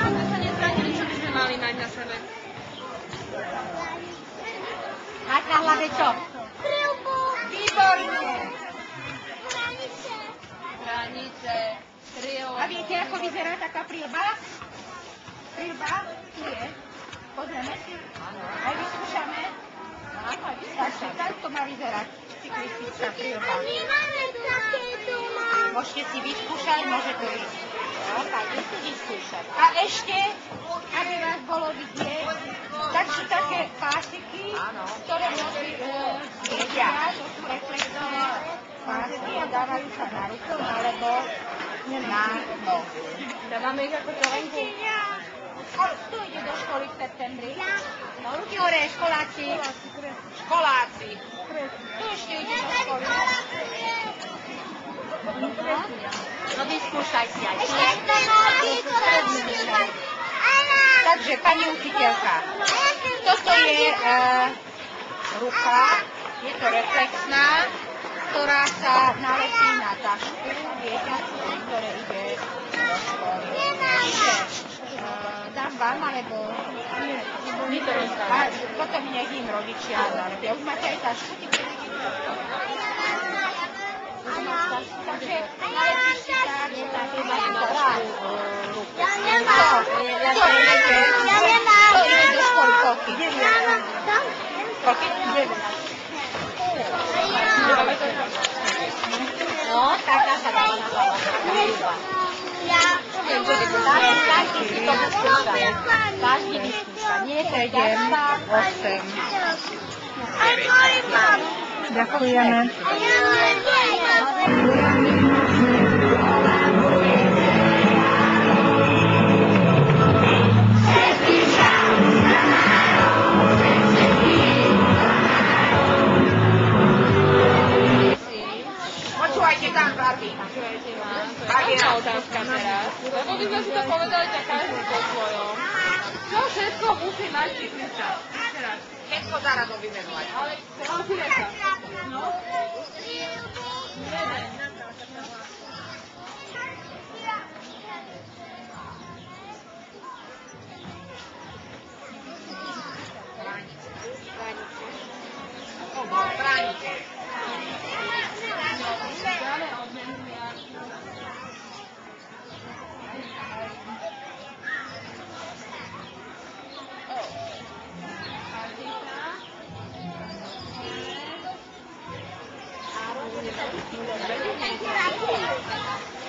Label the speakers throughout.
Speaker 1: sme sa nezranili, čo by sme mali mať na sebe?
Speaker 2: Mať na hlave čo?
Speaker 3: Prilbu.
Speaker 2: Výborne.
Speaker 1: Hranice, trio.
Speaker 2: A viete, ako vyzerá taká prilba? Prilba? Tu je. Pozrieme si. Aj vyskúšame. Áno, aj vyskúšame. Tak to má vyzerať. Cyklistická prilba.
Speaker 3: My máme takéto, mám.
Speaker 2: Môžete si vyskúšať, môže to ísť. No, tak je si vyskúšať. A ešte, aby vás bolo vidieť, tak sú také pásiky, ktoré môžu jedia. To sú reflexné pásky a dávajú sa na ruku alebo na nohu.
Speaker 1: Dávame ich ako čelenku.
Speaker 2: Kto ide do školy v septembri? No, ruky hore, školáci. Školáci. Kto ešte ide do školy? No vyskúšaj si aj. Takže, pani učiteľka, toto je ruka, je to reflexná, ktorá sa nalepí na tašku dieťaťu, ktoré ide do školy. Čiže dám vám, alebo potom nech im rodičia nalepia. Už máte aj tašku? Takže nalepíš si tak, že také máš tašku ruku.
Speaker 3: Ja nemám. Ja nemám.
Speaker 2: To ide do školy koľky? Koľky? No, taká sa dáva na hlavu. Každý si to vyskúša. Každý vyskúša. Nie 7, 8. Ďakujeme. Počúvajte tam, Barbie.
Speaker 1: Taká otázka teraz. Lebo by sme si to povedali tak každý po svojom. Čo všetko musí mať cyklista? Teraz.
Speaker 2: Všetko zaraz vymenovať.
Speaker 1: Ale pozrime sa. No.
Speaker 2: Bránice.
Speaker 1: Dáme odmenu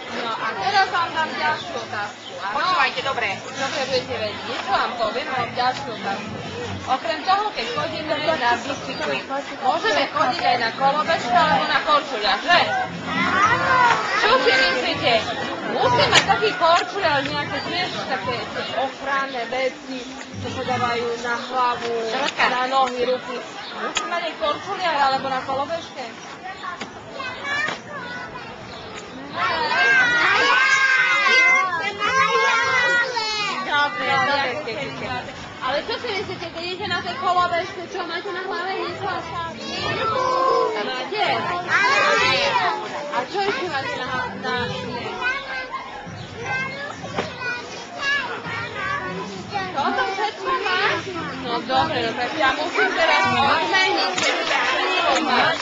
Speaker 1: No a teraz vám dám ďalšiu otázku.
Speaker 2: Počúvajte, dobre.
Speaker 1: Dobre, budete vedieť. Niečo vám poviem, mám ďalšiu otázku. Okrem toho, keď chodíme na bicykli, môžeme chodiť aj na kolobežke alebo na korčuliach, že? Čo si myslíte? Musí mať taký korčuľ, ale nejaké tiež také ochranné veci, čo sa dávajú na hlavu, na nohy, ruky. Musí mať aj korčuliach alebo na kolobežke? Dobre. Ale čo si myslíte, keď idete na tej kolobežke, čo máte na hlave? Niečo? Máte? A čo ešte máte na Toto všetko máš? No dobre, ja musím teraz odmeniť, že to máš.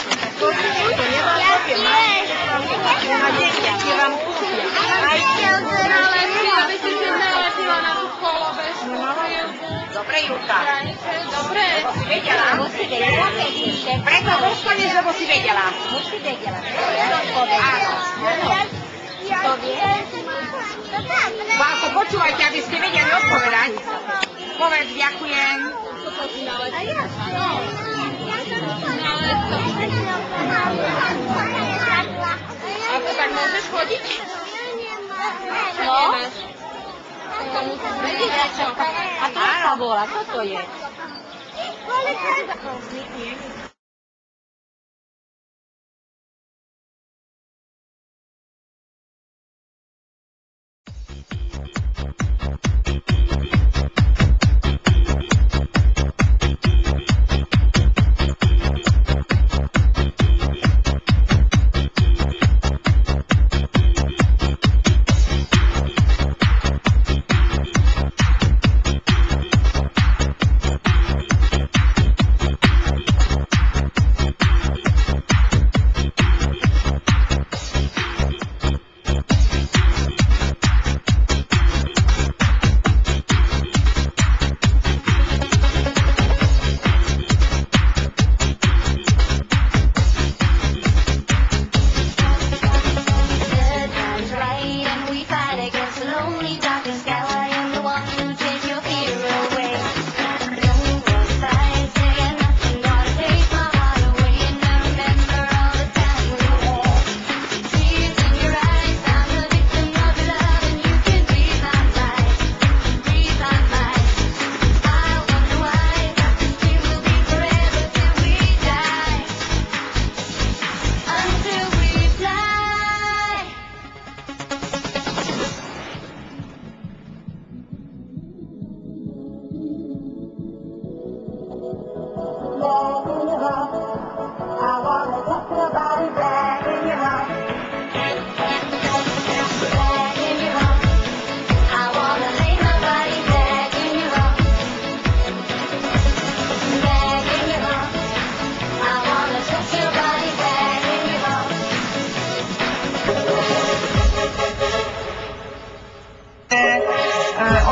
Speaker 1: Aby si si nalepila na tú kolobežku,
Speaker 2: Dobre, Júka.
Speaker 1: Dobre.
Speaker 2: Musí vedela. Preto dostaneš, lebo si vedela. Musí vedela. Áno. To vie? Válko, počúvajte, aby ste vedeli odpovedať. Povedz, ďakujem.
Speaker 1: Ako tak môžeš chodiť?
Speaker 2: No.
Speaker 1: To musíš vedieť, čo?
Speaker 2: A to sa volá, čo to je?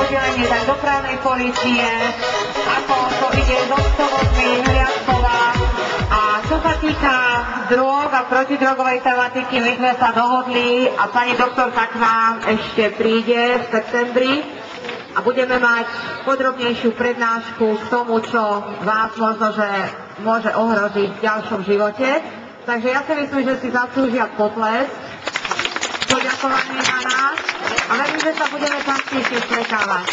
Speaker 4: oddelenie, tak dopravnej polície, ako to ide do Stovodmi, Hliadková. A čo sa týka drog a protidrogovej tematiky, my sme sa dohodli a pani doktorka k nám ešte príde v septembri a budeme mať podrobnejšiu prednášku k tomu, čo vás možno, že môže ohroziť v ďalšom živote. Takže ja si myslím, že si zaslúžia potlesk, poďakovanie na nás a verím, že sa budeme častejšie stretávať.